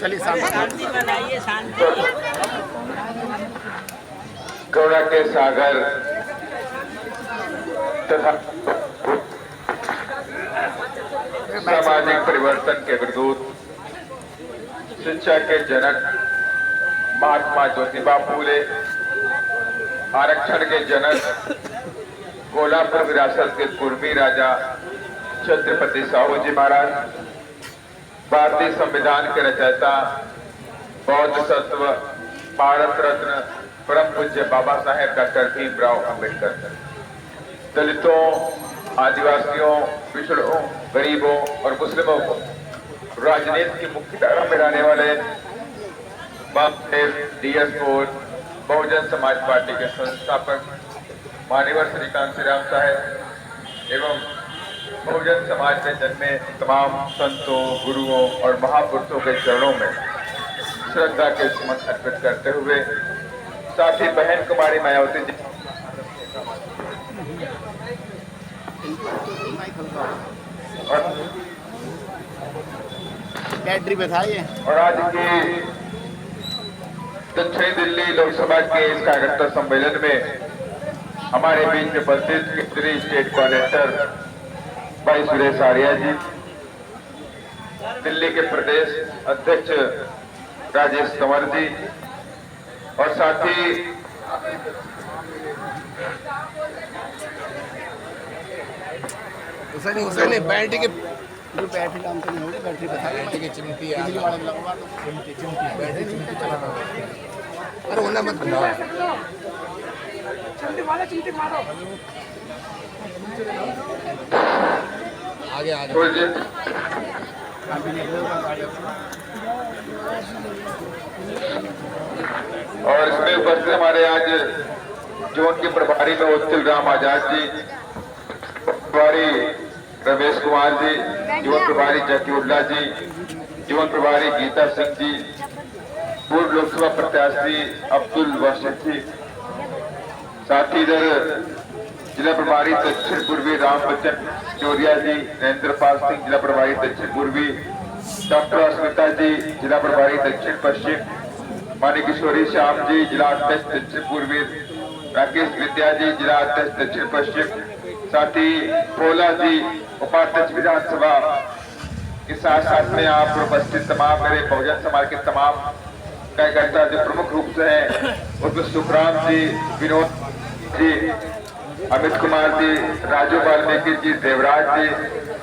चलिए शांति बनाइए, शांति। करुणा के सागर तथा सामाजिक परिवर्तन के अग्रदूत, शिक्षा के जनक महात्मा ज्योतिबा फूले, आरक्षण के जनक, कोल्हापुर विरासत के कुर्मी राजा छत्रपति साहू जी महाराज, भारतीय संविधान के रचयिता, बौद्ध सत्व, भारत रत्न परम पूज्य बाबा साहेब डॉक्टर भीमराव अंबेडकर, दलितों, आदिवासियों, पिछड़ों, गरीबों और मुस्लिमों को राजनीति की मुख्य धारा में लाने वाले DS4 बहुजन समाज पार्टी के संस्थापक मान्यवर श्रीकांत श्रीराम साहेब एवं बहुजन समाज में जन्मे तमाम संतों, गुरुओं और महापुरुषों के चरणों में श्रद्धा के सुमन अर्पित करते हुए साथी बहन कुमारी मायावती जी बैटरी बताइए। और आज की दक्षिणी दिल्ली लोकसभा के इस कार्यकर्ता सम्मेलन में हमारे बीच में उपस्थित केंद्रीय स्टेट कोऑर्डिनेटर भाई सुरेश आर्या जी, दिल्ली के प्रदेश अध्यक्ष राजेश कंवर जी और साथी उसने बैटरी के जो बैटरी काम तो नहीं होगी, बैटरी बताइए। बैटरी की चिमटी बिजली वाले लगवा दो, चिमटी बैटरी चिमटी चलाना। अरे वो ना मत बनाओ, चिमटी मारो आगे आगे। और इसमें उपस्थित हमारे आज जोन के प्रभारी में उत्तिल राम आजाद जी, प्रभारी रमेश कुमार जी, जीवन प्रभारी जकीउल्ला जी, जीवन प्रभारी गीता सिंह जी, पूर्व लोकसभा प्रत्याशी अब्दुल वाशिद जी, साथ ही इधर जिला प्रभारी दक्षिण पूर्वी राम बच्चन जोरिया जी, नरेंद्र पाल सिंह जिला प्रभारी दक्षिण पूर्वी, डॉक्टर अस्मिता जी जिला प्रभारी दक्षिण पश्चिम, मानी किशोरी श्याम जी जिला अध्यक्ष दक्षिण पूर्वी, राकेश विद्या जी जिला अध्यक्ष दक्षिण पश्चिम, साथ ही भोला जी उपाध्यक्ष विधानसभा के साथ साथ में आप उपस्थित तमाम मेरे बहुजन समाज के तमाम कार्यकर्ता जो प्रमुख रूप से हैं उसमें सुखराम जी, विनोद जी, अमित कुमार जी, राजू वाल्मीकि जी, देवराज जी,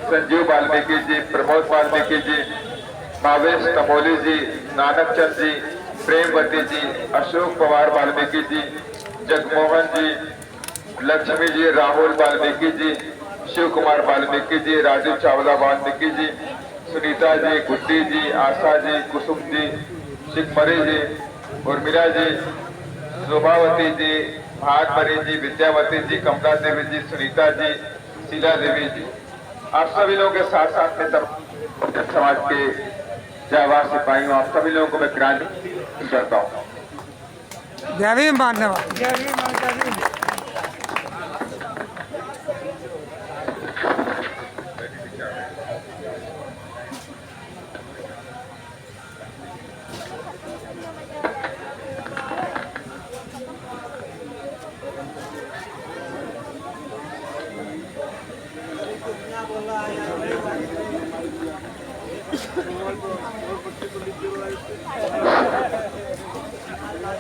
संजीव वाल्मीकि जी, प्रमोद वाल्मीकि जी, भावेश तमोली जी, नानक चंद जी, प्रेमवती जी, अशोक पवार वाल्मीकि जी, जगमोहन जी, लक्ष्मी जी, राहुल वाल्मीकि जी, शिव कुमार वाल्मीकि जी, राजू चावला वाल्मीकि जी, सुनीता जी, गुड्डी जी, आशा जी, कुसुम जी, शिखमरी जी, उर्मिला जी, शोभावती जी, भागमरी जी, विद्यावती जी, कमला देवी जी, सुनीता जी, शीला देवी जी, आप सभी लोगों के साथ साथ में समाज के जाबाज सिपाहियों, आप सभी लोगों को मैं क्रांति करता हूँ। जय भीम मानने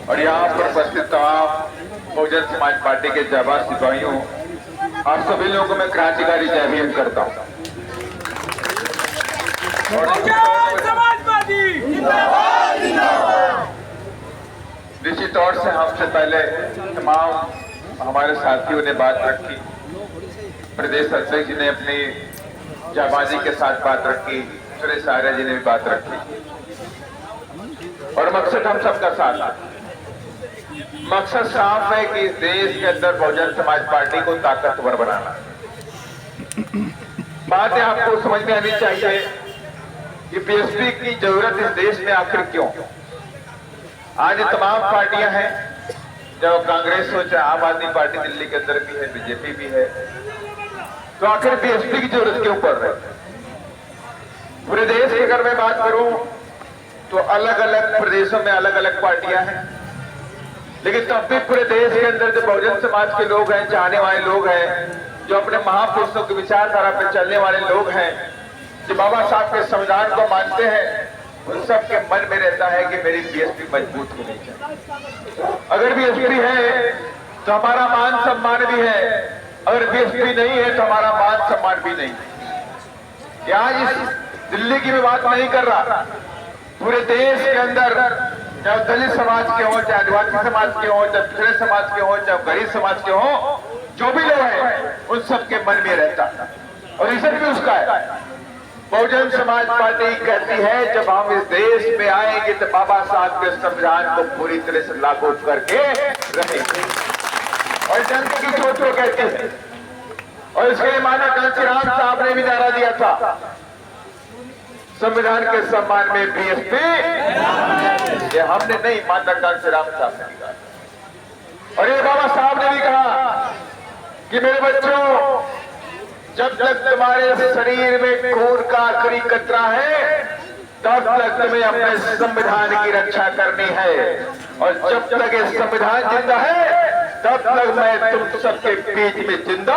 और यहाँ पर उपस्थित तमाम बहुजन समाज पार्टी के जाबाज सिपाहियों, आप सभी लोगों को मैं क्रांतिकारी जय भीम करता हूँ। निश्चित तौर से हमसे पहले तमाम हमारे साथियों ने बात रखी, प्रदेश अध्यक्ष जी ने अपनी जाबाजी के साथ बात रखी, सुरेश आर्या जी ने भी बात रखी और मकसद हम सबका साथ है। मकसद साफ है कि इस देश के अंदर बहुजन समाज पार्टी को ताकतवर बनाना। बात है आपको समझ में आनी चाहिए कि बीएसपी की जरूरत इस देश में आखिर क्यों। आज तमाम पार्टियां हैं, चाहे कांग्रेस हो, चाहे आम आदमी पार्टी दिल्ली के अंदर भी है, बीजेपी भी है, तो आखिर बीएसपी की जरूरत क्यों पड़ रही है। पूरे देश के अगर मैं बात करूं तो अलग अलग प्रदेशों में अलग अलग पार्टियां हैं, लेकिन तब भी पूरे देश के अंदर जो बहुजन समाज के लोग हैं, चाहने वाले लोग हैं, जो अपने महापुरुषों की विचारधारा पर चलने वाले लोग हैं, जो बाबा साहब के संविधान को मानते हैं, उन सबके मन में रहता है कि मेरी बीएसपी मजबूत होनी चाहिए। अगर बीएसपी है तो हमारा मान सम्मान भी है, अगर बीएसपी नहीं है तो हमारा मान सम्मान भी नहीं है। आज इस दिल्ली की भी बात नहीं कर रहा, पूरे देश के अंदर चाहे दलित समाज के हो, चाहे आदिवासी समाज के हो, चाहे पिछड़े समाज के हो, चाहे गरीब समाज के हो, जो भी लोग हैं उन सबके मन में रहता है। और रीजन भी उसका है, बहुजन समाज पार्टी कहती है जब हम इस देश में आएंगे तो बाबा साहब के संविधान को पूरी तरह से लागू करके रहेंगे। और जनता की सोच को कहते हैं, और इसके लिए माना कांशीराम साहब ने भी नारा दिया था, संविधान के सम्मान में बीएसपी, ये हमने नहीं माना, कांशीराम साहब ने कहा। और ये बाबा साहब ने भी कहा कि मेरे बच्चों, जब तक तुम्हारे शरीर में खून का आखिरी कतरा है तब तक तुम्हें अपने संविधान की रक्षा करनी है, और जब तक ये संविधान जिंदा है तब तक मैं तुम सबके बीच में जिंदा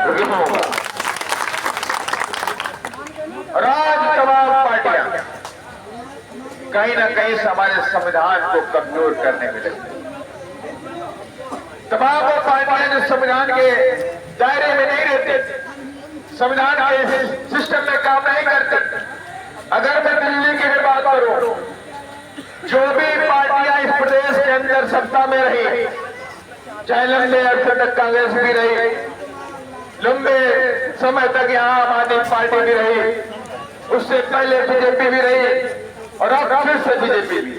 रहूंगा। और आज तमाम पार्टियां कहीं ना कहीं हमारे संविधान को कमजोर करने में लगी। तमाम वो पार्टियां जो संविधान के दायरे में नहीं रहते, संविधान के सिस्टम में काम नहीं करते। अगर मैं दिल्ली की बात करूं, जो भी पार्टियां इस प्रदेश के अंदर सत्ता में रही, चाहे लंबे अरसे तक कांग्रेस भी रही, लंबे समय तक यहाँ आम आदमी पार्टी भी रही, उससे पहले बीजेपी भी रही, और अब फिर से बीजेपी भी,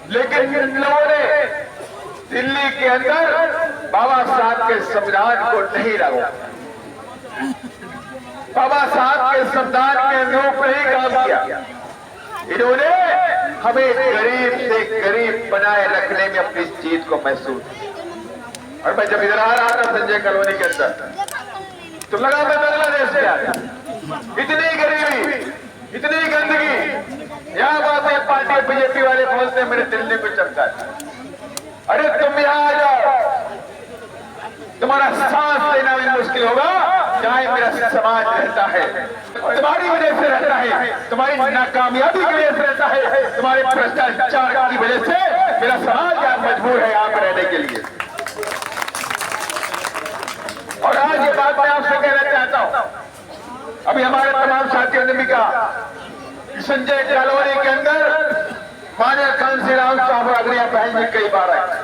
लेकिन इन लोगों ने दिल्ली के अंदर बाबा साहब के संविधान को नहीं लागू, बाबा साहब के संविधान के अनुरूप नहीं काम किया। इन्होंने हमें गरीब से गरीब बनाए रखने में अपनी जीत को महसूस किया। और मैं जब इधर आ रहा था संजय कॉलोनी के अंदर, तो लगा मैं बांग्लादेश से आया, इतनी गरीबी, इतनी गंदगी। यहाँ बात है पार्टी बीजेपी वाले बोलते हैं मेरे दिल्ली को चमका, अरे तुम यहाँ आ जाओ, तुम्हारा सांस लेना भी मुश्किल होगा, चाहे मेरा समाज रहता है, तुम्हारी वजह से रहता है, तुम्हारी नाकामयाबी की वजह से रहता है, तुम्हारे भ्रष्टाचार की वजह से मेरा समाज यहाँ मजबूर है यहाँ पर रहने के लिए। और आज ये बात मैं आपसे कहना चाहता हूँ, अभी हमारे तमाम साथियों ने भी कहा, संजय कॉलोनी के अंदर माननीय कांशीराम साहब अग्निया बहन जी कई बार आए,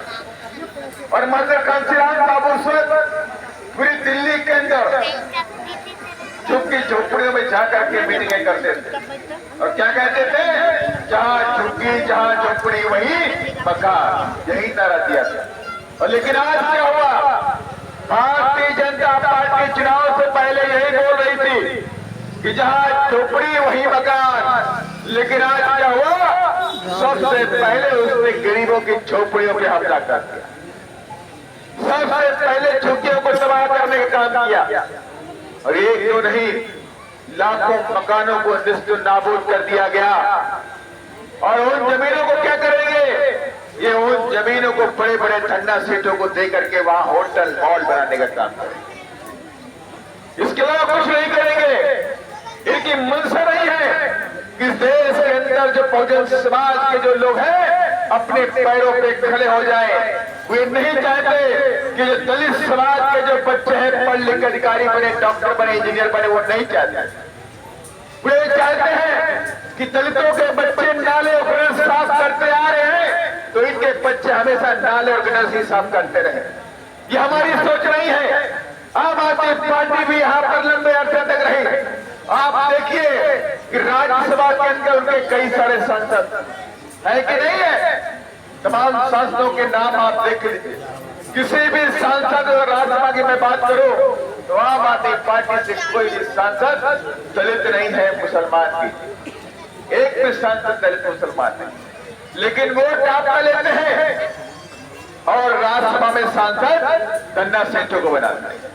और माननीय कांशीराम साहब उस वक्त पूरी दिल्ली के अंदर झुग्गी झोपड़ियों में जाकर के मीटिंगें करते थे, और क्या कहते थे, जहां झुग्गी जहां झोपड़ी वही मकान, यही नारा दिया था। और लेकिन आज क्या हुआ, भारतीय जनता पार्टी चुनाव से पहले यही बोल रही थी कि जहां झोपड़ी वही मकान, लेकिन आज क्या हुआ, सबसे पहले उसने गरीबों की झोपड़ियों पे हमला कर दिया, सबसे पहले झुग्गियों को तबाह करने का काम किया। और एक क्यों नहीं, लाखों मकानों को निस्तो नाबूद कर दिया गया। और उन जमीनों को क्या करेंगे, ये उन जमीनों को बड़े बड़े धन्ना सेठों को दे करके वहां होटल मॉल बनाने का काम करेंगे, इसके अलावा कुछ नहीं करेंगे। इनकी मंशा नहीं है कि देश के अंदर जो बहुजन समाज के जो लोग हैं अपने पैरों पे खड़े हो जाए। वे नहीं चाहते कि जो दलित समाज के जो बच्चे हैं पढ़ लिख अधिकारी बने, डॉक्टर बने, इंजीनियर बने, वो नहीं चाहते। वे चाहते हैं कि दलितों के बच्चे नाले और गटर साफ करते आ रहे हैं तो इनके बच्चे हमेशा नाले और गटर ही साफ करते रहे। ये हमारी सोच नहीं है। आम आदमी पार्टी भी यहाँ पर लंबे अरसे तक रही। आप देखिए कि राज्यसभा के अंदर उनके कई सारे सांसद है कि नहीं है, तमाम सांसदों के नाम आप देख लीजिए। किसी भी सांसद और राज्यसभा की मैं बात करूं तो आम आदमी पार्टी से कोई भी सांसद दलित नहीं है, मुसलमान भी, एक भी सांसद दलित मुसलमान नहीं। लेकिन वोट आपका लेते हैं और राज्यसभा में सांसद धन्ना सेठों को बनाते हैं।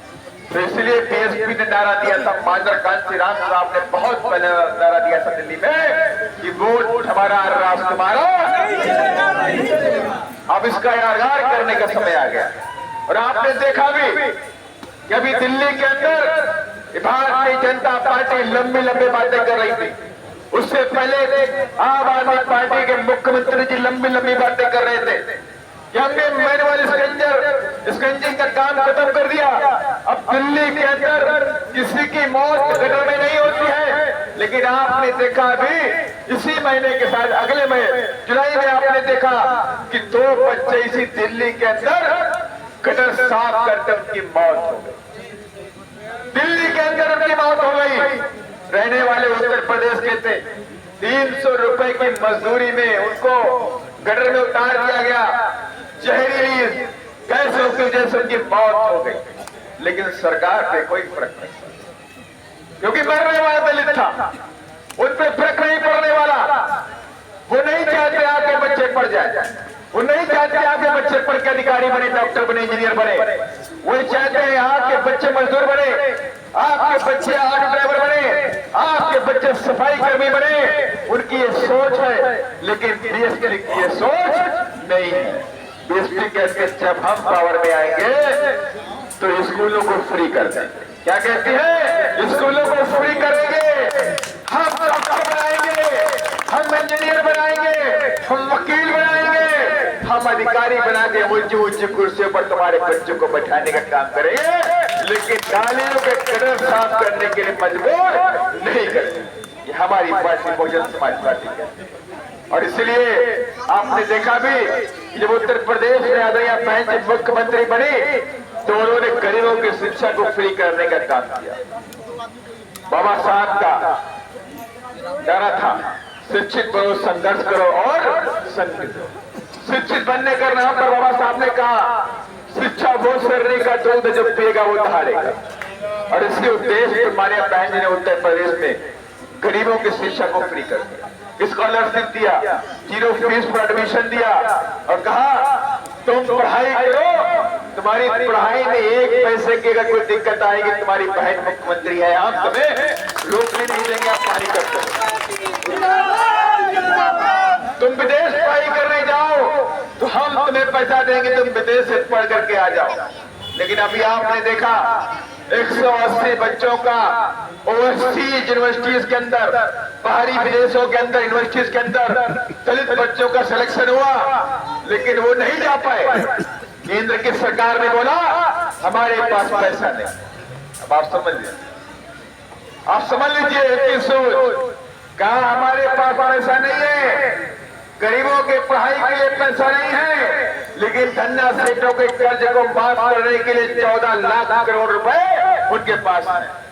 तो इसलिए बीएसपी ने नारा दिया था, माजर कांची राम साहब ने बहुत पहले नारा दिया था दिल्ली में कि वोट हमारा राष्ट्र तुम्हारा। अब इसका इनागार करने का समय आ गया। और आपने देखा भी कि अभी दिल्ली के अंदर भारतीय जनता पार्टी लंबी लंबी बातें कर रही थी। उससे पहले आम आदमी पार्टी के मुख्यमंत्री जी लंबी लंबी बातें कर रहे थे कि हमने मैनुअल स्कैनिंग का काम खत्म कर दिया। अब दिल्ली के अंदर किसी की मौत गटर में नहीं होती है। लेकिन आपने देखा अभी इसी महीने के साथ अगले महीने जुलाई में आपने देखा कि 2 बच्चे इसी दिल्ली के अंदर गटर साफ करते उनकी मौत हो गई। दिल्ली के अंदर उनकी मौत हो गई। रहने वाले उत्तर प्रदेश के थे। 300 रुपए की मजदूरी में उनको गटर में उतार दिया गया। जहरीली गैसों की वजह से उनकी मौत हो गई। लेकिन सरकार पे कोई फर्क नहीं पड़ा, क्योंकि मरने वाला दलित था, उन पे फर्क नहीं पड़ने वाला। वो नहीं चाहते आपके बच्चे पढ़ जाए, वो नहीं चाहते आपके बच्चे पढ़ के अधिकारी बने, डॉक्टर बने, इंजीनियर बने। वो चाहते हैं आपके बच्चे मजदूर बने, आपके बच्चे ऑटो ड्राइवर बने, आपके बच्चे सफाई कर्मी बने। उनकी ये सोच है, लेकिन बीएसपी की ये सोच नहीं है। बीएसपी कहते जब हम पावर में आएंगे तो स्कूलों को फ्री कर देंगे। क्या कहती है? स्कूलों को फ्री करेंगे, हम डॉक्टर बनाएंगे, हम इंजीनियर बनाएंगे, हम वकील बनाएंगे, हम अधिकारी बना के ऊंची ऊंची कुर्सियों पर तुम्हारे बच्चों को बैठाने का काम करेंगे। लेकिन नालियों के गटर साफ करने के लिए मजबूर नहीं करेंगे। ये हमारी पार्टी बहुजन समाज पार्टी है। और इसलिए आपने देखा भी जब उत्तर प्रदेश में आदरणीय बहन जब मुख्यमंत्री बनी तो उन्होंने गरीबों की शिक्षा को फ्री करने का काम किया। बाबा साहब का नारा था, शिक्षित बनो, संघर्ष करो और संगठित हो। शिक्षित बनने का नाम पर बाबा साहब ने कहा, शिक्षा वो शरीर का दूध जो पिएगा वो दहाड़ेगा। और इसके उद्देश्य माननीय बहन जी ने उत्तर प्रदेश में गरीबों की शिक्षा को फ्री कर दिया, स्कॉलरशिप दिया, 0 फीस पर एडमिशन दिया और कहा तुम पढ़ाई करो, तुम्हारी पढ़ाई में 1 पैसे की अगर कोई दिक्कत आएगी, तुम्हारी बहन मुख्यमंत्री है, हम तुम्हें रोकने नहीं देंगे, आप पढ़ाई कर सकते। तुम विदेश पढ़ाई करने जाओ तो हम तुम्हें पैसा देंगे, तुम विदेश से पढ़ करके आ जाओ। लेकिन अभी आपने देखा 180 बच्चों का ओवरसीज यूनिवर्सिटीज के अंदर, बाहरी विदेशों के अंदर यूनिवर्सिटीज के अंदर दलित बच्चों का सिलेक्शन हुआ, लेकिन वो नहीं जा पाए। केंद्र की सरकार ने बोला हमारे पास पैसा नहीं। अब आप समझ लीजिए, आप समझ लीजिए कि सोच, कहा हमारे पास पैसा नहीं है, गरीबों के पढ़ाई के लिए पैसा नहीं है, लेकिन धन्ना सेठों के कर्ज को माफ करने के लिए 14 लाख करोड़ रुपए उनके पास है।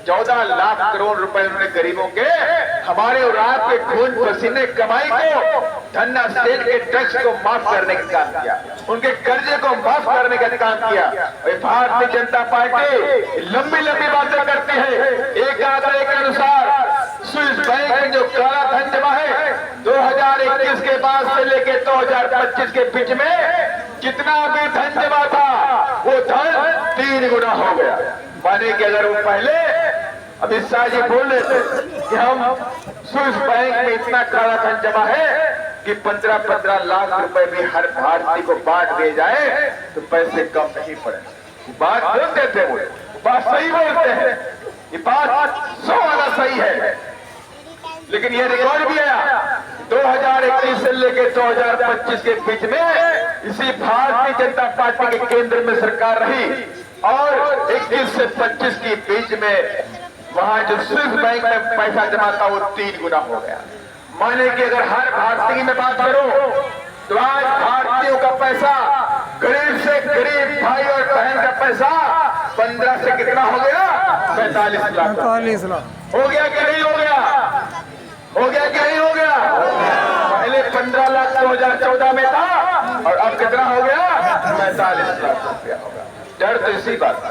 14 लाख करोड़ रुपए उन्होंने गरीबों के, हमारे और आपके खून पसीने कमाई को, धन्ना सेठ के टैक्स को माफ करने का काम किया, उनके कर्जे को माफ करने का काम किया। भारतीय जनता पार्टी लंबी लंबी बातें करती है। एक आंकड़े के अनुसार स्विस बैंक में जो काला धन जमा है 2021 के बाद से लेके 2025 के बीच में जितना भी धन जमा था वो धन 3 गुना हो गया। माने कि अगर वो पहले अमित शाह जी बोल रहे थे कि हम स्विस बैंक में इतना काला धन जमा है कि 15-15 लाख रुपए भी हर भारतीय को बांट दिए जाए तो पैसे कम नहीं पड़े। बात बोलते थे, वो बात सही बोलते हैं, ये बात 100% सही है। लेकिन ये रिकॉर्ड भी आया 2021 से लेकर 2025 के बीच में इसी भारतीय जनता पार्टी के केंद्र में सरकार रही और 21 से 25 के बीच में वहां जो स्विस बैंक में पैसा जमा था वो 3 गुना हो गया। माने कि अगर हर भारतीय में बात करो तो आज भारतीयों का पैसा, गरीब से गरीब भाई और बहन का पैसा 15 से कितना हो गया? 45 लाख हो गया कि नहीं हो गया? हो गया कि नहीं हो गया? पहले 15 लाख 2014 में था और अब कितना हो गया? 45 लाख रुपया होगा। डर तो इसी बात का,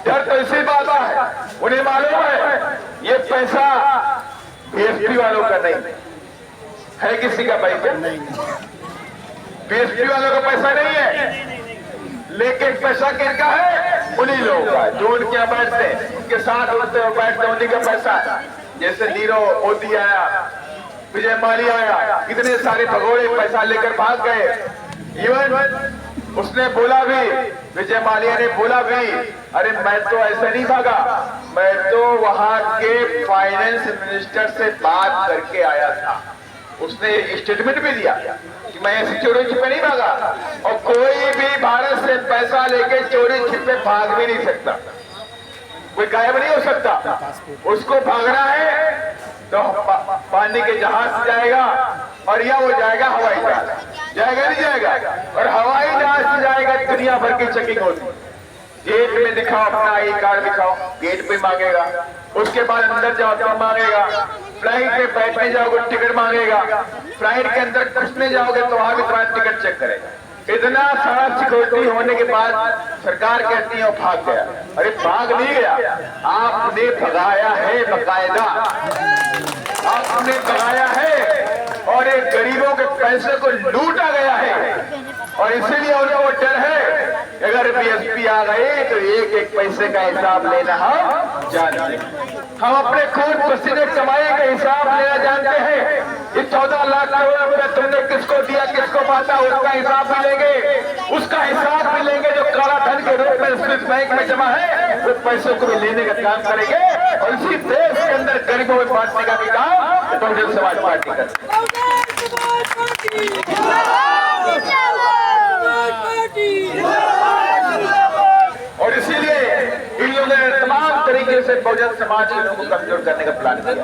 डर तो इसी बात का है। उन्हें मालूम है ये पैसा बीएसपी वालों का नहीं है, किसी का पैसा नहीं, बीएसपी वालों का पैसा नहीं है, लेकिन पैसा किसका है? उन्हीं लोगों का जो उनके यहाँ बैठते हैं, उनके साथ उठते हैं, बैठते हैं, उन्हीं का पैसा है। जैसे नीरव मोदी आया, विजय माल्या आया, कितने सारे भगोड़े पैसा लेकर भाग गए। इवन उसने बोला भी, विजय माल्या ने बोला भी, अरे मैं तो ऐसे नहीं भागा, मैं तो वहां के फाइनेंस मिनिस्टर से बात करके आया था। उसने स्टेटमेंट भी दिया कि मैं ऐसे चोरी छिपे नहीं भागा, और कोई भी भारत से पैसा लेके चोरी छिपे भाग भी नहीं सकता, कोई गायब नहीं हो सकता। उसको भागना है तो पानी के जहाज से जाएगा, और या वो जाएगा हवाई जहाज, जाएगा नहीं जाएगा, और हवाई जहाज से जाएगा दुनिया भर की चेकिंग होती। गेट में दिखाओ अपना आई कार्ड दिखाओ, गेट पे मांगेगा, उसके बाद अंदर जाओ तो मांगेगा, फ्लाइट में बैठने जाओगे टिकट मांगेगा, फ्लाइट के अंदर घुसने जाओगे तो वहां भी तुम्हारा टिकट चेक करेगा। इतना सारा सिक्योरिटी होने के बाद सरकार कहती है वो भाग गया। अरे भाग नहीं गया, आपने भगाया है, बकायदा आपने भगाया है, और एक गरीबों के पैसे को लूटा गया है। और इसीलिए उनको डर है, अगर बीएसपी आ गए तो एक एक पैसे का हिसाब लेना हम जानते हैं। हम अपने खून पसीने कमाई का हिसाब लेना जानते हैं। ये 14 लाख करोड़ रुपया तुमने किसको दिया, किसको बांटा, उसका हिसाब भी लेंगे, उसका हिसाब भी लेंगे। जो काला धन के रूप में स्विस बैंक में जमा है, वो पैसों को भी लेने का काम करेंगे, और इसी देश के अंदर गरीबों में बांटने का भी काम बहुजन समाज पार्टी करती है। और इसीलिए इन लोगों ने तमाम तरीके से बहुजन समाज के लोगों को कमजोर करने का प्लान किया।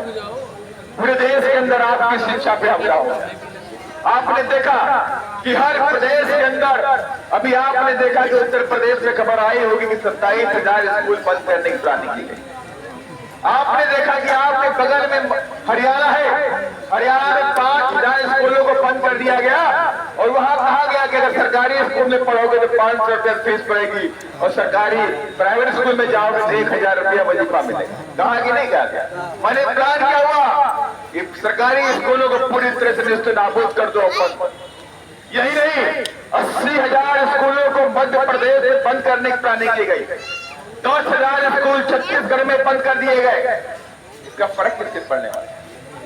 पूरे देश के अंदर आपकी शिक्षा पे हमला हो। आपने देखा कि हर प्रदेश के अंदर, अभी आपने देखा कि उत्तर प्रदेश में खबर आई होगी कि 27,000 स्कूल बंद करने की प्लानिंग की गई। आपने देखा कि आपके बगल में हरियाणा है, हरियाणा में 5,000 स्कूलों को बंद कर दिया गया, और वहां कहा गया कि अगर सरकारी स्कूल में पढ़ोगे तो 500 रुपया फीस पड़ेगी, और सरकारी प्राइवेट स्कूल में जाओगे तो 1,000 रुपया वजीफा मिलेगा। कहा कि नहीं कहा गया? मैंने प्लान क्या हुआ कि सरकारी स्कूलों को पूरी तरह से निस्त नाबूद कर दो। यही नहीं, 80,000 स्कूलों को मध्य प्रदेश में बंद करने की प्लानिंग की गई। 10,000 स्कूल छत्तीसगढ़ में बंद कर दिए गए। इसका फर्क किसके पढ़ने वाले?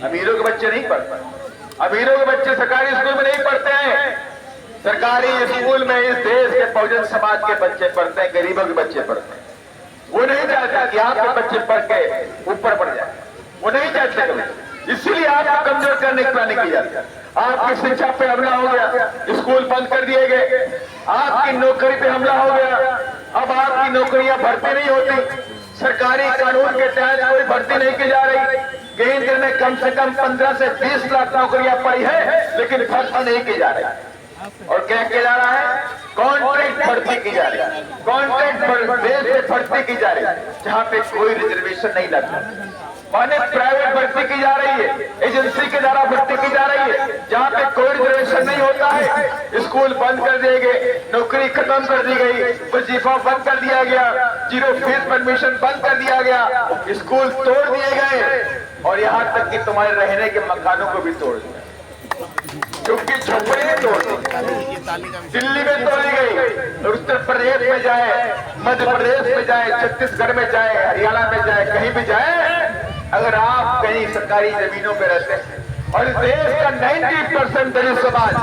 अमीरों के बच्चे नहीं पढ़ते, अमीरों के बच्चे सरकारी स्कूल में नहीं पढ़ते हैं। सरकारी स्कूल में इस देश के बहुजन समाज के बच्चे पढ़ते हैं, गरीबों के बच्चे पढ़ते हैं। वो नहीं चाहता कि आपके बच्चे पढ़ के ऊपर बढ़ जाए, वो नहीं चाहते कभी। इसीलिए आपको कमजोर करने की प्लानिंग की जाती है। आपकी शिक्षा पे हमला हो गया, स्कूल बंद कर दिए गए। आपकी नौकरी पे हमला हो गया, अब आपकी नौकरियां भर्ती नहीं होती। सरकारी कानून के तहत कोई भर्ती नहीं की जा रही। केंद्र में कम से कम 15 से 20 लाख नौकरियां पड़ी है, लेकिन भर्ती नहीं की जा रही। और क्या किया जा रहा है? कॉन्ट्रैक्ट भर्ती की जा रही है, कॉन्ट्रैक्ट बेस पे भर्ती की जा रही है, जहां पे कोई रिजर्वेशन नहीं लगता। माने प्राइवेट भर्ती की जा रही है, एजेंसी के द्वारा भर्ती की जा रही है, जहां पे कोई रिजर्वेशन नहीं होता है। स्कूल बंद कर दिए गए, नौकरी खत्म कर दी गई, वजीफा बंद कर दिया गया, 0 फीस परमिशन बंद कर दिया गया, स्कूल तोड़ दिए गए, और यहाँ तक कि तुम्हारे रहने के मकानों को भी तोड़ दिया, क्योंकि झोपड़ियां तोड़ दी। दिल्ली में तोड़ी गई, उत्तर प्रदेश में जाए, मध्य प्रदेश में जाए, छत्तीसगढ़ में जाए, हरियाणा में जाए, कहीं भी जाए, अगर आप कहीं सरकारी जमीनों पे रहते हैं, और इस देश का 90% दलित समाज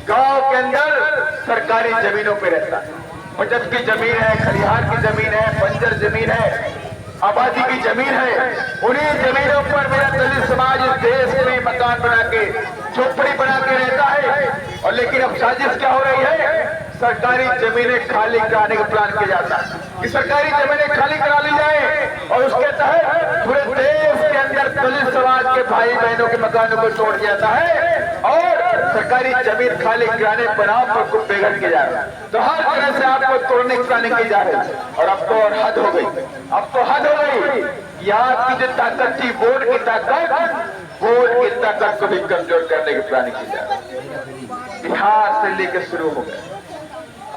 गांव के अंदर सरकारी जमीनों पे रहता है। बचत की जमीन है, खलिहान की जमीन है, बंजर जमीन है, आबादी की जमीन है। उन्हीं जमीनों पर मेरा दलित समाज इस देश में मकान बना के, झोपड़ी बना के रहता है। और लेकिन अब साजिश क्या हो रही है? सरकारी जमीनें खाली कराने का प्लान किया जाता है कि सरकारी जमीनें खाली करा ली जाए, और उसके तहत पूरे देश के अंदर दलित समाज के भाई बहनों के मकानों को तोड़ दिया जाता है, और सरकारी जमीन खाली कराने पर आपको बेघर किया जा रहा है। तो हर तरह से आपको तोड़ने की प्लानिंग की जा रही है। और अब तो और हद हो गई, अब तो हद हो गई। यहाँ की जो ताकत थी, वोट की ताकत को भी कमजोर करने की प्लानिंग की जा रही है। बिहार से लेकर शुरू हो गया,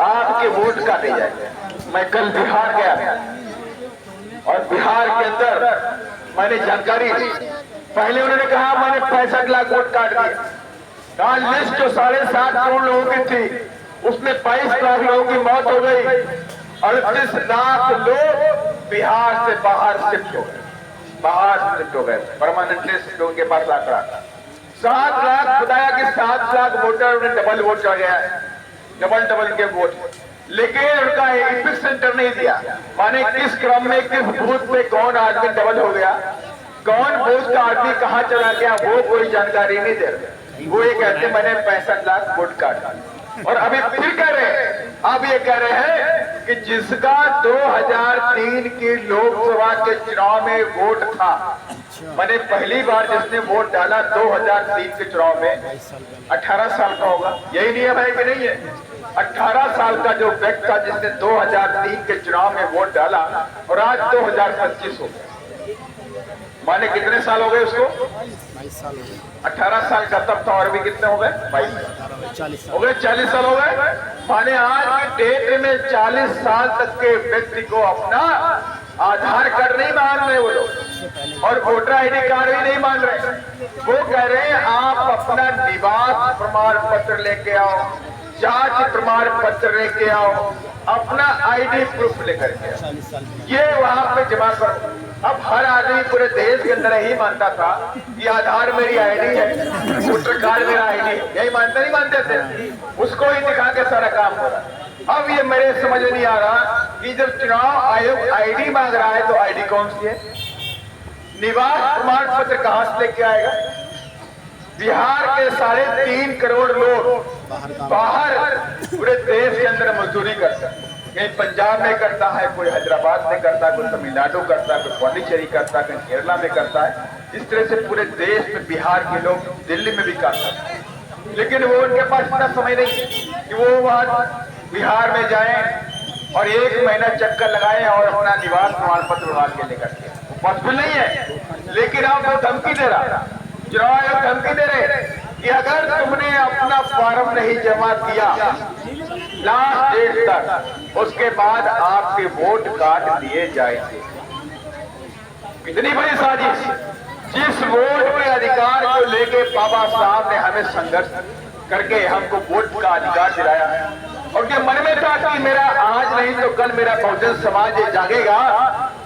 आपके वोट काटे जाएंगे। मैं कल बिहार गया था, और बिहार के अंदर मैंने जानकारी ली। पहले उन्होंने कहा मैंने 65 लाख वोट काट दिया। लिस्ट जो 7.5 करोड़ लोगों की थी, उसमें 22 लाख लोगों की मौत हो गई। 38 लाख लोग बिहार से बाहर शिफ्ट हो गए, परमानेंटली शिफ्ट उनके पास आंकड़ा। 7 लाख बताया कि 7 लाख वोटर उन्हें डबल वोट चढ़ गया है, डबल के वोट, लेकिन उनका एपिक सेंटर नहीं दिया। माने किस क्रम में किस बूथ पे कौन आदमी डबल हो गया, कौन बूथ का आदमी कहां चला गया, वो कोई जानकारी नहीं दे रहे। वो ये कहते मैंने 65 लाख वोट काटा, और अभी फिर कह रहे हैं, अब ये कह रहे हैं कि जिसका 2003 की लोकसभा के चुनाव में वोट था, मैंने पहली बार जिसने वोट डाला 2003 के चुनाव में 18 साल का होगा, यही नियम है कि नहीं है? 18 साल का जो व्यक्ति था जिसने 2003 के चुनाव में वोट डाला और आज 2025 हो गया, माने कितने साल हो गए उसको? 18 साल का तब था, और भी कितने हो गए? 22 हो गए, 40 साल हो गए। माने आज की डेट में 40 साल तक के व्यक्ति को अपना आधार कार्ड नहीं मान रहे वो लोग, और वोटर आईडी कार्ड भी नहीं मान रहे। वो कह रहे हैं आप अपना निवास प्रमाण पत्र लेके आओ, जाति प्रमाण पत्र लेके आओ, अपना आईडी प्रूफ लेकर के आओ, ये वहां पे जमा करो। अब हर आदमी पूरे देश के अंदर यही मानता था कि आधार मेरी आईडी है, वोटर कार्ड मेरा आईडी है, यही मानते नहीं मानते थे, उसको ही दिखा के सारा काम हो रहा। अब ये मेरे समझ में नहीं आ रहा कि जब चुनाव आयोग आईडी मांग रहा है तो आईडी कौन सी है, निवास प्रमाण पत्र कहां से लेके आएगा? बिहार के 3.5 करोड़ लोग बाहर पूरे देश के अंदर मजदूरी करते हैं, कहीं पंजाब में करता है, कोई हैदराबाद में करता है, कोई तमिलनाडु करता है, कोई पौंडीचेरी करता है, कहीं केरला में करता है। इस तरह से पूरे देश में बिहार के लोग दिल्ली में भी करते हैं, लेकिन वो उनके पास इतना समय नहीं है कि वो वहां बिहार में जाएं और 1 महीना चक्कर लगाएं और अपना निवास प्रमाण पत्र बनवा के लेकर के, पॉसिबल नहीं है। लेकिन आप वो धमकी दे रहा, चुनाव आयोग धमकी दे रहे कि अगर तुमने अपना फॉर्म नहीं जमा किया लास्ट डेट तक, उसके बाद आपके वोट काट दिए जाएंगे। कितनी बड़ी साजिश! जिस वोट के अधिकार को लेके बाबा साहब ने हमें संघर्ष करके हमको वोट का अधिकार दिलाया है, और ये मन में था कि मेरा आज नहीं तो कल मेरा बहुजन समाज ये जागेगा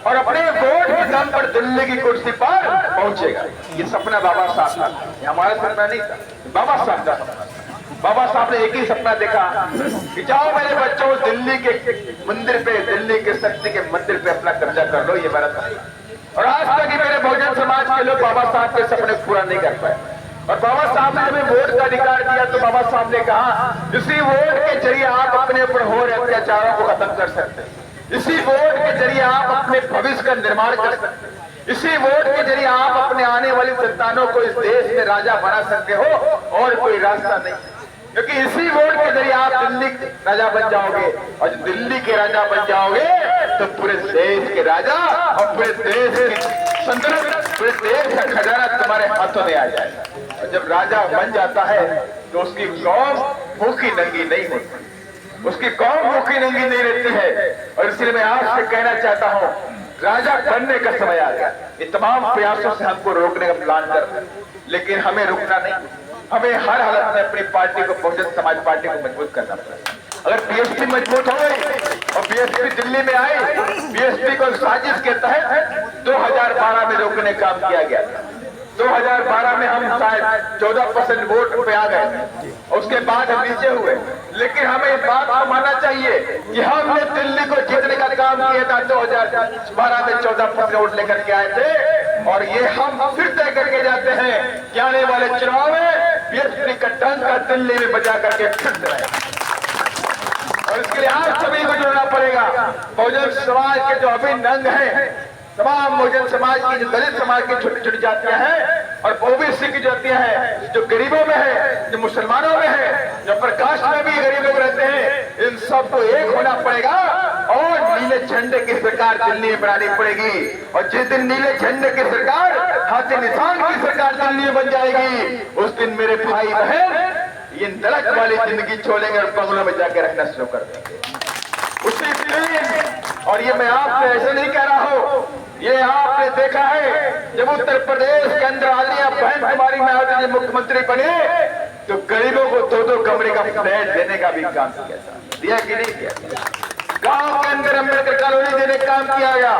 और अपने वोट के दम पर दिल्ली की कुर्सी पर पहुंचेगा। ये सपना बाबा साहब का, ये हमारा सपना नहीं था, बाबा साहब का सपना। बाबा साहब ने एक ही सपना देखा कि जाओ मेरे बच्चों दिल्ली के मंदिर पे, दिल्ली के शक्ति के मंदिर पे अपना कब्जा कर लो, ये मेरा सपना। और आज तक ही मेरे बहुजन समाज के लोग बाबा साहब के सपने पूरा नहीं कर पाए। और बाबा साहब ने हमें वोट का अधिकार दिया तो बाबा साहब ने कहा इसी वोट के जरिए आप अपने ऊपर हो रहे अत्याचारों को खत्म कर सकते हैं, इसी वोट के जरिए आप अपने भविष्य का निर्माण कर सकते हैं, इसी वोट के जरिए आप अपने आने वाली संतानों को इस देश में राजा बना सकते हो, और कोई रास्ता नहीं। क्योंकि इसी वोट के जरिए आप दिल्ली के राजा बन जाओगे, और जब दिल्ली के राजा बन जाओगे तो पूरे देश के राजा और पूरे देश की संतुलन, पूरे देश का खजाना तुम्हारे हाथों में आ जाएगा। और जब राजा बन जाता है तो उसकी कौम भूखी नंगी नहीं होती, उसकी कौम भूखी नंगी नहीं रहती है। और इसलिए मैं आपसे कहना चाहता हूँ, राजा बनने का समय आ गया। ये तमाम प्रयासों से हमको रोकने का प्लान कर रहे हैं, लेकिन हमें रुकना नहीं, हमें हर हालत में अपनी पार्टी को, बहुजन समाज पार्टी को मजबूत करना पड़ेगा। अगर बीएसपी मजबूत हो गई और बीएसपी दिल्ली में आई, बीएसपी को साजिश के तहत 2012 में रोकने का काम किया गया था। 2012 में हम शायद 14% वोट पे आ गए, उसके बाद हम नीचे हुए। लेकिन हमें इस बात को मानना चाहिए कि हमने दिल्ली को जीतने का काम किया था। 2012 में 14% वोट लेकर के आए थे, और ये हम फिर तय करके जाते हैं कि आने वाले चुनाव में बीएसपी का डंका दिल्ली में बजा करके फिर से। और इसके लिए आप सभी को जुड़ना पड़ेगा। बहुजन समाज के जो अभी नंग हैं, तमाम बहुजन समाज की, जो दलित समाज की छोटी छोटी जातियां हैं और ओबीसी की जातियां हैं, जो गरीबों में है, जो मुसलमानों में है, जो प्रकाश में भी गरीब लोग रहते हैं, इन सबको एक होना पड़ेगा और नीले झंडे की सरकार दिल्ली में बनानी पड़ेगी। और जिस दिन नीले झंडे की सरकार, हाथी निशान की सरकार दिल्ली में बन जाएगी, उस दिन मेरे भाई बहन ये नरक वाली जिंदगी छोड़ेंगे और बंगलों में जाकर रहना शुरू कर देंगे उसी दिन। और ये मैं आपसे ऐसे नहीं कह रहा हूं, ये आपने देखा है जब उत्तर प्रदेश के अंदर आलिया बहन कुमारी मायावती जी मुख्यमंत्री बने तो गरीबों को 2-2 कमरे का फ्लैट देने का भी काम किया था, दिया कि नहीं किया? गांव के अंदर अम्बेडकर कॉलोनी देने का काम किया गया।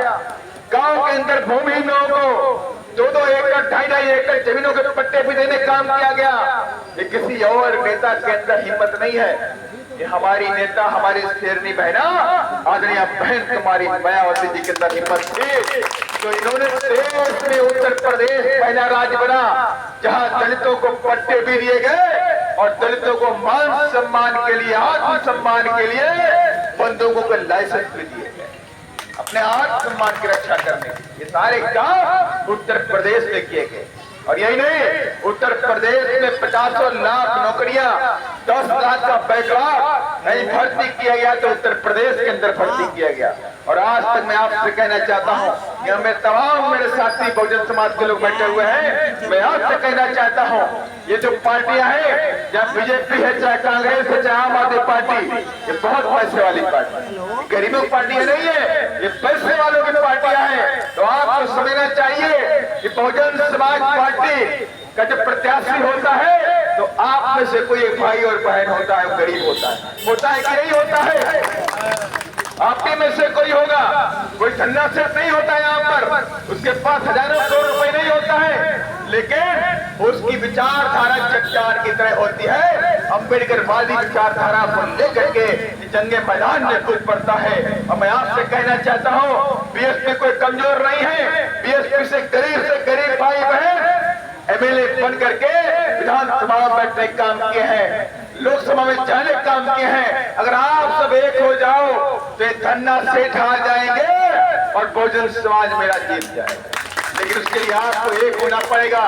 गांव के अंदर भूमिहीन लोगों को 2-2 एकड़ 2.5 एकड़ जमीनों के पट्टे भी देने का काम किया गया। ये किसी और नेता के अंदर हिम्मत नहीं है। ये हमारी नेता, हमारी शेरनी बहना आदरणीय बहन कुमारी मायावती जी के अंदर हिम्मत थी, तो इन्होंने देश में उत्तर प्रदेश पहला राज्य बना जहां दलितों को पट्टे भी दिए गए और दलितों को मान सम्मान के लिए, आत्म सम्मान के लिए बंदूकों के लाइसेंस भी दिए गए, अपने आत्म सम्मान की रक्षा करने। ये सारे काम उत्तर प्रदेश में किए गए। और यही नहीं, उत्तर प्रदेश में 50 लाख नौकरियां, 10 लाख का बैकलॉग नहीं भर्ती किया गया, तो उत्तर प्रदेश के अंदर भर्ती किया गया। और आज तक मैं आपसे कहना चाहता हूं कि हमें तमाम मेरे साथी बहुजन समाज के लोग बैठे हुए हैं, मैं आपसे कहना चाहता हूं, ये जो पार्टियां हैं, चाहे बीजेपी है, चाहे कांग्रेस है, चाहे आम आदमी पार्टी, ये बहुत पैसे वाली पार्टी, गरीबों की पार्टियां नहीं है, ये पैसे वालों की पार्टियां हैं। तो आपको समझना चाहिए कि बहुजन समाज पार्टी का जब प्रत्याशी होता है तो आप में से कोई एक भाई और बहन होता है, गरीब होता है कि नहीं होता है? आप में से कोई होगा, कोई धन्ना सेठ नहीं होता है यहाँ पर, उसके पास हजारों करोड़ रुपए नहीं होता है, लेकिन उसकी विचारधारा चट्टान की तरह होती है। अम्बेडकरवादी विचारधारा को लेकर के जंगे मैदान में कूद पड़ता है। और मैं आपसे कहना चाहता हूँ, बीएसपी कोई कमजोर नहीं है, बीएसपी से गरीब भाई बहन एमएलए बन करके विधानसभा में बैठने काम किए हैं, लोकसभा में जाने काम किए हैं। अगर आप सब एक हो जाओ तो ये धन्ना सेठ हार जाएंगे और बहुजन समाज मेरा जीत जाएगा। लेकिन उसके लिए आपको एक होना पड़ेगा,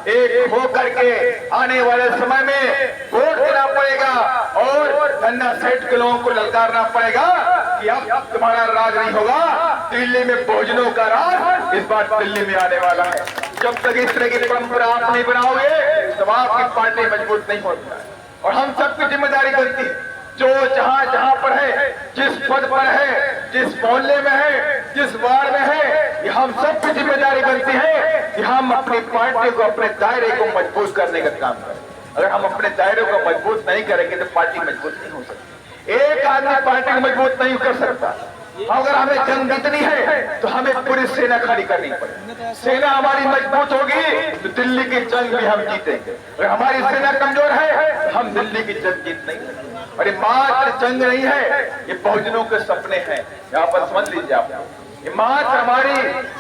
एक हो करके आने वाले समय में वोट देना पड़ेगा और धन्ना सेठ के लोगों को ललकारना पड़ेगा कि अब तुम्हारा राज नहीं होगा, दिल्ली में बहुजनों का राज इस बार दिल्ली में आने वाला है। जब तक इस तरह की परंपरा आप नहीं बनाओगे तब आपकी पार्टी मजबूत नहीं होती है। और हम सबकी जिम्मेदारी बनती है, जो जहां पर है, जिस पद पर है, जिस मोहल्ले में है, जिस वार्ड में है, ये हम सबकी जिम्मेदारी बनती है कि हम अपनी पार्टी को, अपने दायरे को मजबूत करने का काम करें। अगर हम अपने दायरे को मजबूत नहीं करेंगे तो पार्टी मजबूत नहीं हो सकती। एक आदमी पार्टी को मजबूत नहीं कर सकता। अगर हमें जंग जीतनी है तो हमें पूरी सेना खड़ी करनी पड़ेगी। सेना हमारी मजबूत होगी तो दिल्ली की जंग भी हम जीतेंगे। अगर हमारी सेना कमजोर है तो हम दिल्ली की जंग जीत नहीं सकते। और ये मात्र जंग नहीं है, ये बहुजनों के सपने हैं, यहाँ पर समझ लीजिए आप। ये मात्र हमारी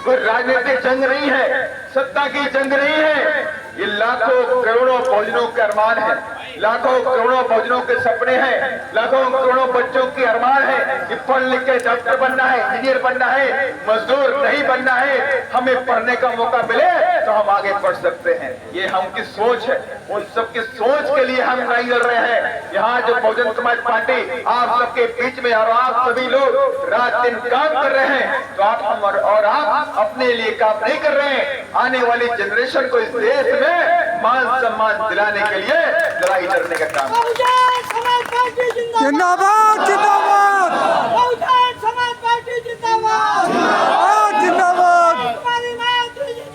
कोई राजनीतिक जंग नहीं है, सत्ता की जंग नहीं है, ये लाखों करोड़ों बहुजनों के अरमान है, लाखों करोड़ों बहुजनों के सपने हैं, लाखों करोड़ों बच्चों की अरमान है कि पढ़ लिख के डॉक्टर बनना है, इंजीनियर बनना है, मजदूर नहीं बनना है। हमें पढ़ने का मौका मिले तो हम आगे बढ़ सकते हैं। ये हमकी सोच है, उन सबकी सोच के लिए हम नहीं लड़ रहे हैं। यहाँ जो बहुजन समाज पार्टी आप सबके बीच में और आप सभी लोग रात दिन काम कर रहे हैं, तो आप हम और आप अपने लिए काम नहीं कर रहे हैं। आने वाली जनरेशन को इस देश में मान सम्मान दिलाने के लिए लड़ाई लड़ने का काम। जिंदाबाद जिंदाबाद समाज पार्टी जिंदाबाद, जिंदाबाद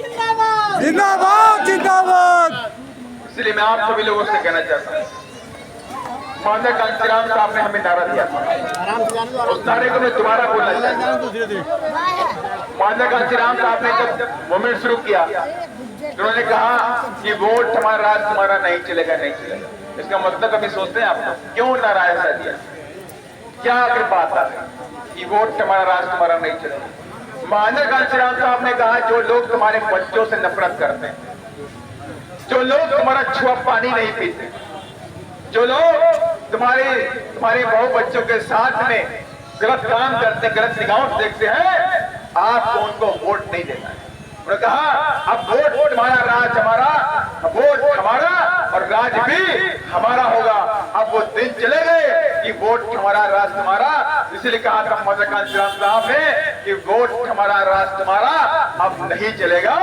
जिंदाबाद, जिंदाबाद जिंदाबाद। इसलिए मैं आप सभी लोगों से कहना चाहता हूँ, माननीय कांशीराम साहब ने हमें नारा दिया था, उस नारे को मैं दोबारा बोलना चाहता हूँ। माननीय कांशीराम साहब ने जब मूवमेंट शुरू किया तो उन्होंने कहा कि वोट हमारा राज तुम्हारा नहीं चलेगा, नहीं चलेगा। इसका मतलब कभी सोचते हैं आप क्यों नारा ऐसा दिया? क्या आखिर बात आ गई कि वोट हमारा राज तुम्हारा नहीं चलेगा? माननीय कांशीराम साहब ने कहा, जो लोग तुम्हारे बच्चों से नफरत करते हैं, जो लोग तुम्हारा छुआ पानी नहीं पीते, जो लोग तुम्हारे बहु बच्चों के साथ में गलत काम करते, गलत निगाहों से देखते हैं, आपको उनको वोट नहीं देना है। उन्होंने कहा अब वोट तुम्हारा राज हमारा, वोट हमारा और राज भी हमारा होगा। अब वो दिन चले गए कि वोट हमारा राज तुम्हारा। इसलिए कहा था माननीय कांशीराम साहब ने कि वोट हमारा राज तुम्हारा अब नहीं चलेगा,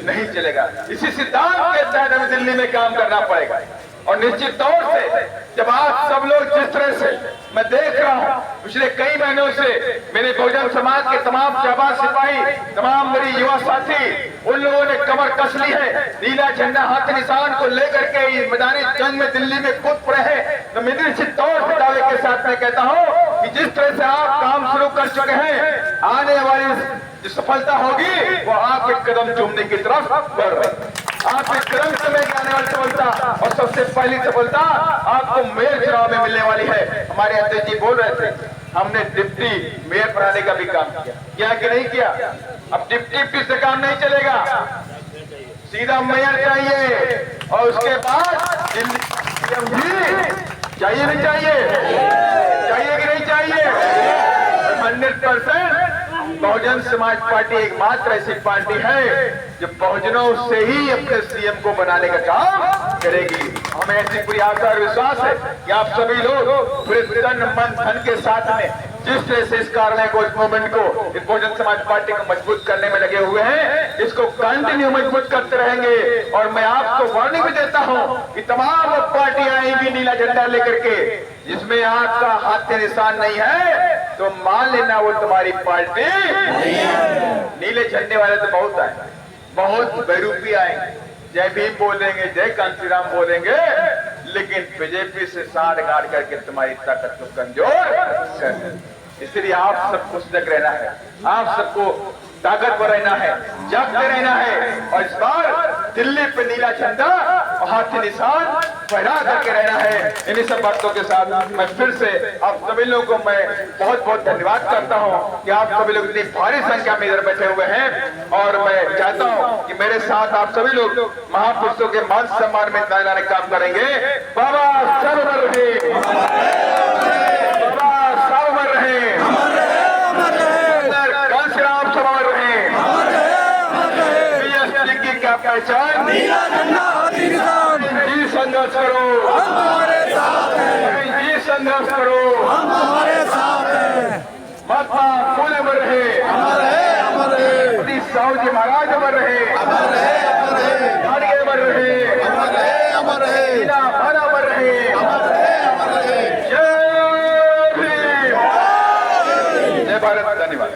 नहीं चलेगा। इसी सिद्धांत के तहत हमें दिल्ली में काम करना पड़ेगा। और निश्चित तौर से जब आप सब लोग जिस तरह से मैं देख रहा हूँ पिछले कई महीनों से, मेरे बहुजन समाज के तमाम जाबाज सिपाही, तमाम मेरी युवा साथी, उन लोगों ने कमर कस ली है, नीला झंडा हाथ निशान को लेकर के मैदानी जंग में दिल्ली में कूद पड़े हैं। तो मैं निश्चित तौर से दावे के साथ मैं कहता हूँ कि जिस तरह से आप काम शुरू कर चुके हैं, आने वाली जो सफलता होगी वो आपके कदम चूमने की तरफ बढ़ रही है। आपके कदम चूमने की आने वाली सफलता और सबसे पहली सफलता आपको मेयर चुनाव में मिलने वाली है। हमारे अध्यक्ष जी बोल रहे थे, हमने डिप्टी मेयर बनाने का भी काम किया कि नहीं किया? अब डिप्टी से काम नहीं चलेगा, सीधा मेयर चाहिए और उसके बाद दिल्ली सीएम भी चाहिए नहीं चाहिए? चाहिए कि नहीं चाहिए? 100% बहुजन समाज पार्टी एकमात्र ऐसी पार्टी है जो बहुजनों से ही अपने सीएम को बनाने का काम करेगी। हमें ऐसी पूरी आशा और विश्वास है कि आप सभी लोग पूरे तन मन धन के साथ में जिस तरह से इस कार्यालय को, इस मूवमेंट को, इस बहुजन समाज पार्टी को मजबूत करने में लगे हुए हैं, इसको कंटिन्यू मजबूत करते रहेंगे। और मैं आपको वार्निंग भी देता हूं कि तमाम पार्टियां आएंगी नीला झंडा लेकर के, जिसमें आपका हाथ के निशान नहीं है तो मान लेना वो तुम्हारी पार्टी नहीं है। नीले झंडे वाले तो बहुत आए, बहुत बेरूपी आएंगे, जय भीम बोलेंगे, जय कांशीराम बोलेंगे, लेकिन बीजेपी से साठ गाड़ करके तुम्हारी ताकत को कमजोर कर देंगे। इसलिए आप सबको सजग रहना है, आप सबको ताकतवर रहना है, जागते रहना है और इस बार दिल्ली पे नीला झंडा और हाथ के निशान फहरा करके रहना है। इन्हीं सब बातों के साथ मैं फिर से आप सभी लोगों को मैं बहुत बहुत धन्यवाद करता हूं कि आप सभी लोग इतनी भारी संख्या में इधर बैठे हुए हैं। और मैं चाहता हूं कि मेरे साथ आप सभी लोग महापुरुषों के मान सम्मान में दायरा काम करेंगे। बाबा सर्वमर रहे, बाबा सर्वमर रहे, कांशीराम सर्वमर रहे। बीएसपी की क्या पहचान? नीला झंडा हाथी निशान, जी संघर्ष करो, हम तुम्हारे साथ हैं, जी संघर्ष करो, हम तुम्हारे साथ हैं। महात्मा फूले अमर रहे, अमर है, अमर है, सतीश साहू जी महाराज अमर रहे, अमर है, अमर है, गाड़िए अमर रहे, अमर है, अमर है, मीना भाना अमर रहे। अमर है, अमर है। जय भीम, जय भारत। धन्यवाद।